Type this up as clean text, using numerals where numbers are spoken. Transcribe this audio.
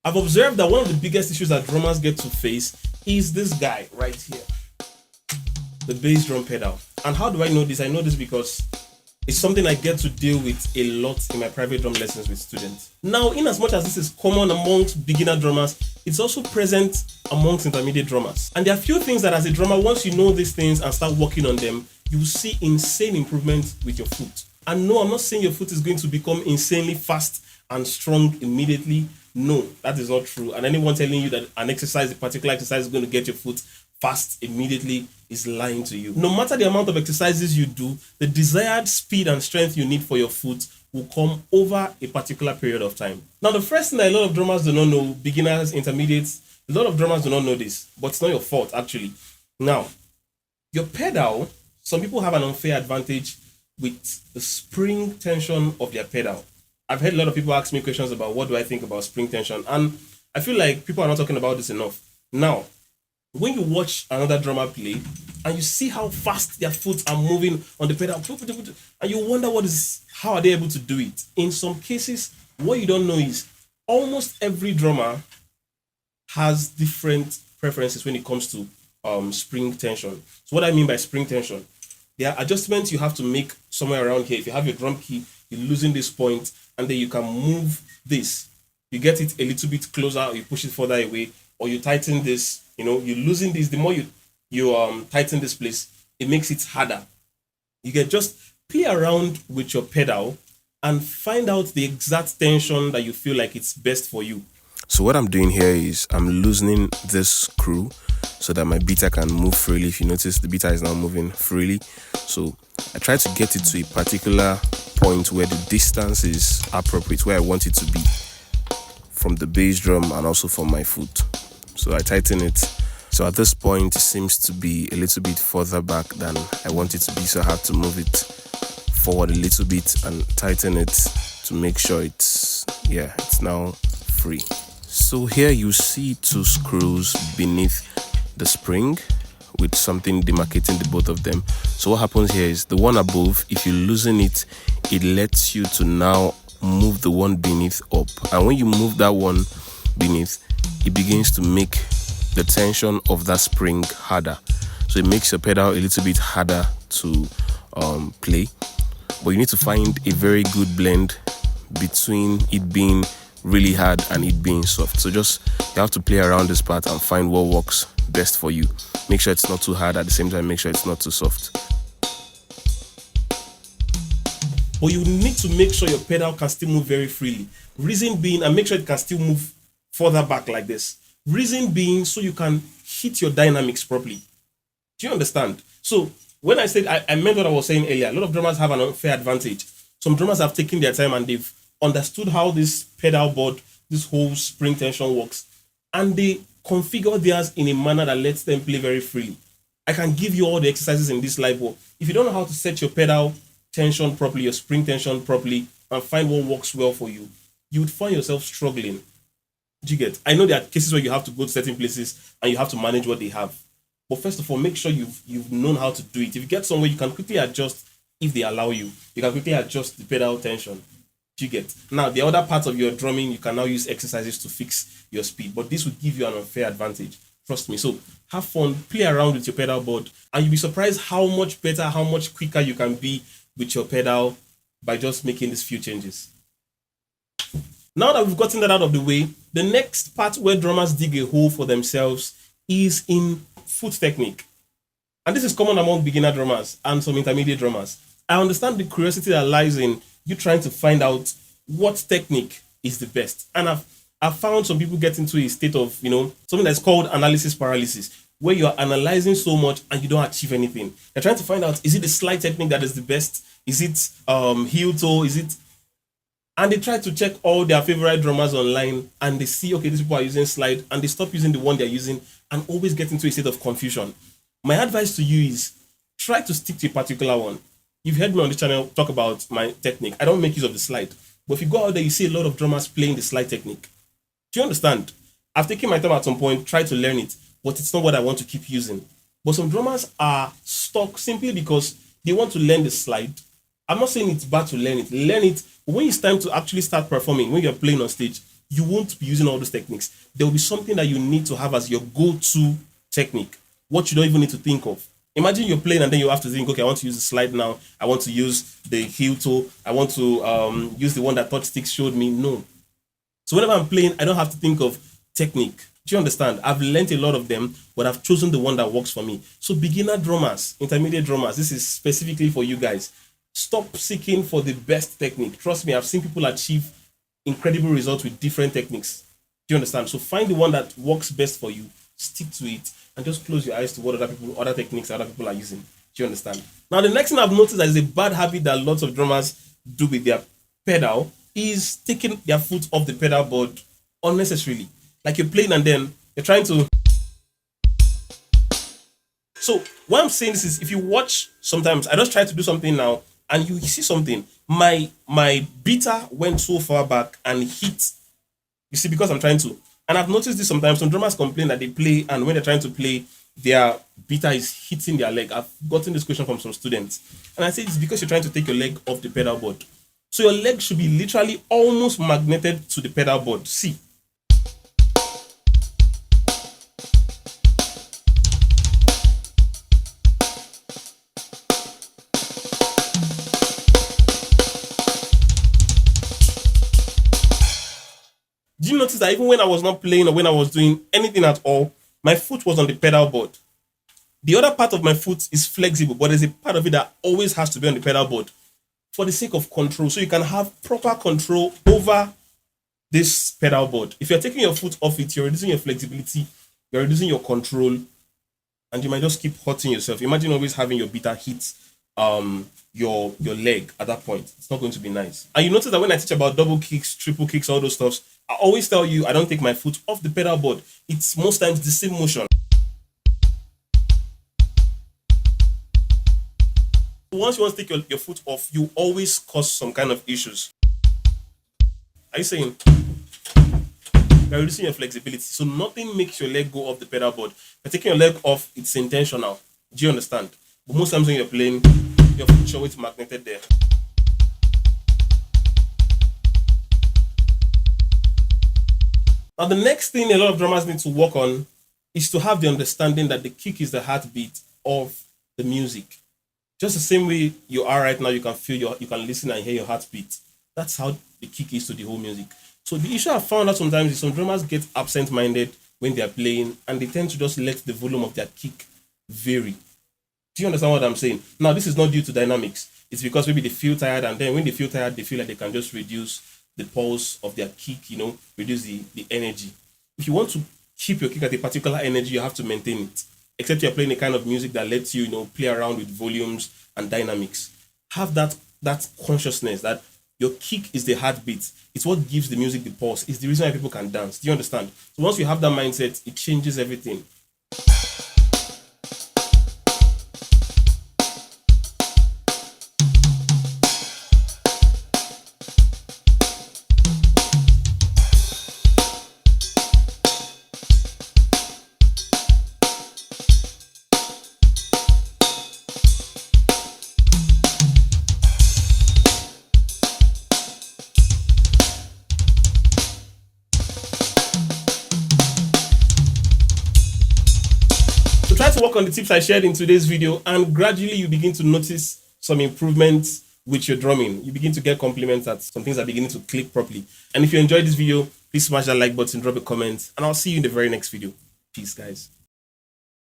I've observed that one of the biggest issues that drummers get to face is this guy right here, the bass drum pedal. And how do I know this? I know this because it's something I get to deal with a lot in my private drum lessons with students. Now, in as much as this is common amongst beginner drummers, it's also present amongst intermediate drummers. And there are few things that as a drummer, once you know these things and start working on them, you will see insane improvement with your foot. And no, I'm not saying your foot is going to become insanely fast and strong immediately. No, that is not true. And anyone telling you that an exercise, a particular exercise is going to get your foot fast immediately is lying to you. No matter the amount of exercises you do, the desired speed and strength you need for your foot will come over a particular period of time. Now, the first thing that a lot of drummers do not know, beginners, intermediates, a lot of drummers do not know this, but it's not your fault actually. Now, your pedal, some people have an unfair advantage with the spring tension of their pedal. I've heard a lot of people ask me questions about what do I think about spring tension, and I feel like people are not talking about this enough. Now, when you watch another drummer play and you see how fast their foot are moving on the pedal, and you wonder how are they able to do it? In some cases, what you don't know is almost every drummer has different preferences when it comes to spring tension. So what I mean by spring tension, there are adjustments you have to make somewhere around here. If you have your drum key, you're losing this point, and then you can move this. You get it a little bit closer, or you push it further away, or you tighten this. You're losing this. The more you tighten this place, it makes it harder. You can just play around with your pedal and find out the exact tension that you feel like it's best for you. So what I'm doing here is I'm loosening this screw so that my beater can move freely. If you notice, the beater is now moving freely. So I try to get it to a particular point where the distance is appropriate, where I want it to be from the bass drum and also from my foot. So I tighten it. So at this point, it seems to be a little bit further back than I want it to be. So I have to move it forward a little bit and tighten it to make sure it's now free. So here you see two screws beneath the spring with something demarcating the both of them. So what happens here is the one above, if you loosen it, it lets you to now move the one beneath up. And when you move that one beneath, it begins to make the tension of that spring harder. So it makes your pedal a little bit harder to play. But you need to find a very good blend between it being really hard and it being soft. So you have to play around this part and find what works best for you. Make sure it's not too hard, at the same time make sure it's not too soft. But you need to make sure your pedal can still move very freely. Reason being, and make sure it can still move further back like this. Reason being, so you can hit your dynamics properly. Do you understand? So when I said, I meant what I was saying earlier. A lot of drummers have an unfair advantage. Some drummers have taken their time and they've understood how this pedal board, this whole spring tension works, and they configure theirs in a manner that lets them play very freely. I can give you all the exercises in this live, but if you don't know how to set your pedal tension properly, your spring tension properly, and find what works well for you, you would find yourself struggling. Do you get? I know there are cases where you have to go to certain places and you have to manage what they have. But first of all, make sure you've known how to do it. If you get somewhere, you can quickly adjust if they allow you. You can quickly adjust the pedal tension. Do you get? Now, the other part of your drumming, you can now use exercises to fix your speed. But this will give you an unfair advantage. Trust me. So have fun, play around with your pedal board, and you'll be surprised how much better, how much quicker you can be with your pedal by just making these few changes. Now that we've gotten that out of the way, the next part where drummers dig a hole for themselves is in foot technique. And this is common among beginner drummers and some intermediate drummers. I understand the curiosity that lies in you trying to find out what technique is the best. And I've found some people get into a state of, something that's called analysis paralysis, where you are analyzing so much and you don't achieve anything. You're trying to find out, is it the slide technique that is the best? Is it heel toe? Is it? And they try to check all their favorite drummers online and they see, okay, these people are using slide, and they stop using the one they're using and always get into a state of confusion. My advice to you is try to stick to a particular one. You've heard me on the channel talk about my technique. I don't make use of the slide. But if you go out there, you see a lot of drummers playing the slide technique. Do you understand? I've taken my time at some point, tried to learn it, but it's not what I want to keep using. But some drummers are stuck simply because they want to learn the slide. I'm not saying it's bad to learn it. Learn it. But when it's time to actually start performing, when you're playing on stage, you won't be using all those techniques. There will be something that you need to have as your go-to technique, what you don't even need to think of. Imagine you're playing and then you have to think, okay, I want to use the slide now. I want to use the heel toe. I want to use the one that Touch Stick showed me. No. So whenever I'm playing, I don't have to think of technique. Do you understand? I've learned a lot of them, but I've chosen the one that works for me. So beginner drummers, intermediate drummers, this is specifically for you guys. Stop seeking for the best technique. Trust me, I've seen people achieve incredible results with different techniques. Do you understand? So find the one that works best for you, stick to it, and just close your eyes to what other techniques other people are using. Do you understand? Now, the next thing I've noticed that is a bad habit that lots of drummers do with their pedal is taking their foot off the pedal board unnecessarily. Like you're playing and then you're trying to. So what I'm saying is if you watch, sometimes I just try to do something now and you see something, my beater went so far back and hit. You see, because I'm trying to. And I've noticed this sometimes. Some drummers complain that they play and when they're trying to play, their beater is hitting their leg. I've gotten this question from some students. And I say it's because you're trying to take your leg off the pedal board. So your leg should be literally almost magneted to the pedal board. See. Do you notice that even when I was not playing or when I was doing anything at all, my foot was on the pedal board? The other part of my foot is flexible, but there's a part of it that always has to be on the pedal board for the sake of control. So you can have proper control over this pedal board. If you're taking your foot off it, you're reducing your flexibility, you're reducing your control, and you might just keep hurting yourself. Imagine always having your beater hit your leg at that point. It's not going to be nice. And you notice that when I teach about double kicks, triple kicks, all those stuffs, I always tell you I don't take my foot off the pedal board. It's most times the same motion. Once you want to take your foot off, you always cause some kind of issues. Are you saying? You're reducing your flexibility. So nothing makes your leg go off the pedal board. You're taking your leg off, it's intentional. Do you understand? But most times when you're playing, your foot is always magneted there. Now, the next thing a lot of drummers need to work on is to have the understanding that the kick is the heartbeat of the music. Just the same way you are right now, you can listen and hear your heartbeat. That's how the kick is to the whole music. So the issue I found out sometimes is some drummers get absent-minded when they're playing and they tend to just let the volume of their kick vary. Do you understand what I'm saying? Now, this is not due to dynamics. It's because maybe they feel tired, and then when they feel tired, they feel like they can just reduce the pulse of their kick, reduce the energy. If you want to keep your kick at a particular energy, you have to maintain it. Except you're playing a kind of music that lets you, play around with volumes and dynamics. Have that consciousness that your kick is the heartbeat. It's what gives the music the pulse. It's the reason why people can dance. Do you understand? So once you have that mindset, it changes everything. Try to work on the tips I shared in today's video, and gradually you begin to notice some improvements with your drumming. You begin to get compliments that some things are beginning to click properly. And if you enjoyed this video, please smash that like button, drop a comment, and I'll see you in the very next video. Peace, guys.